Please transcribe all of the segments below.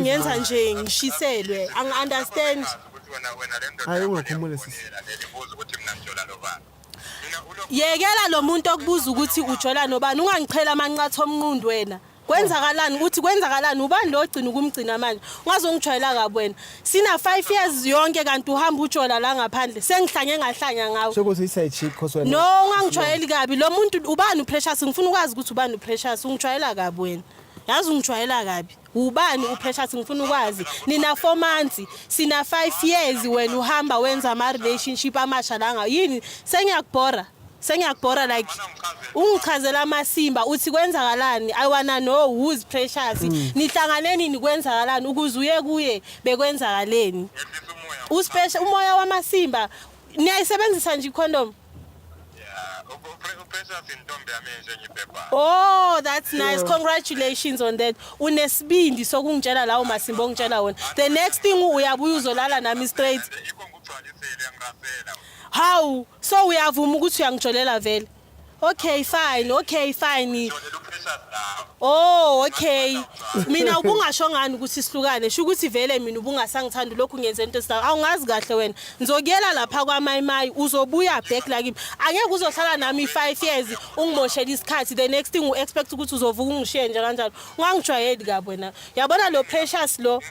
ngenza nje ngishiselwe understand hayi ungakhumule sisi yekela lo muntu okubuza ukuthi ujola nobani ungangichela amanqatho omnqundu wena kwenzakalani uthi kwenzakalani ubani lo ogcina ukumgcina manje ungazongijwayela kabi wena sina 5 years yonke kanti uhamba ujola la ngaphandle sengihlanye ngahlanya ngawo sokuthi iside chick cause wena no ungangijwayeli kabi lo muntu ubani uPrecious ngifuna ukwazi ukuthi ubani uPrecious ungijwayela kabi wena yazi ungijwayela kabi ubani uPrecious ngifuna ukwazi nina 4 months sina 5 years wena uhamba wenza ama relationship amasha la yini sengiyakubhora like ungichazela amasimba uthi kwenzakalani I wanna know who's Precious nihlangane nini kwenzakalani ukuze uye kuye bekwenzakaleni uspecial umoya wamasimba niyayisebenzisa nje icondom oh that's nice congratulations on that unesibindi sokungitshela lawo masimba ongitshela wona the next thing uyabuya uzolala nami straight how so uyavuma ukuthi uyangijolela vele okay fine oh okay mina ubungasho ngani ukuthi sihlukane sho ukuthi vele mina ubungasangithanda lokhu ngenze into esina awungazi kahle wena ngizokuyela lapha kwaMayimayi uzobuya back la kimi angeke uzohlala nami 5 years ungimoshela isikhathi the next thing u expect ukuthi uzovuka ungishiye nje kanjalo ungangijwayeli kabi wena yabona lo Precious lo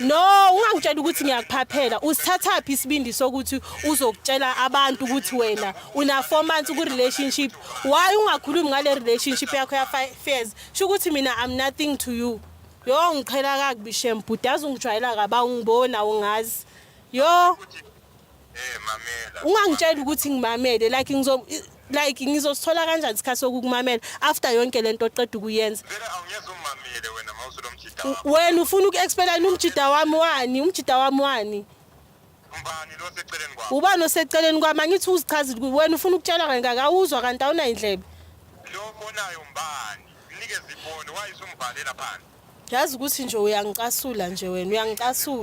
no ungangitshela ukuthi ngiyakuphaphela usithatha phi isibindi sokuthi uzokutshela abantu ukuthi wena una 4 months ku relationship why ungakhulumi ngale relationship yakho ya 5 years sho ukuthi mina I'm nothing to you yo ngichela kakubi shembu yazi ungijwayela kaba ungibona ungazi yo mamela ungangitshela ukuthi ngimamele like ngizosithola kanjani isikhathi sokukumamela after yonke lento oqeda ukuyenza vele awungeze umamele wena mawusulo mjida wena ufuna ukuexplain umjida wami wani umbani lo seceleni kwakho ubani oseceleni kwami angithi uzichazile wena ufuna ukutshela kangaka awuzwa kanti awuna indlebe lo bonayo umbani nikeze iphone wayisumbhalela phansi yazi ukuthi nje uyangicasula nje wena uyangicasula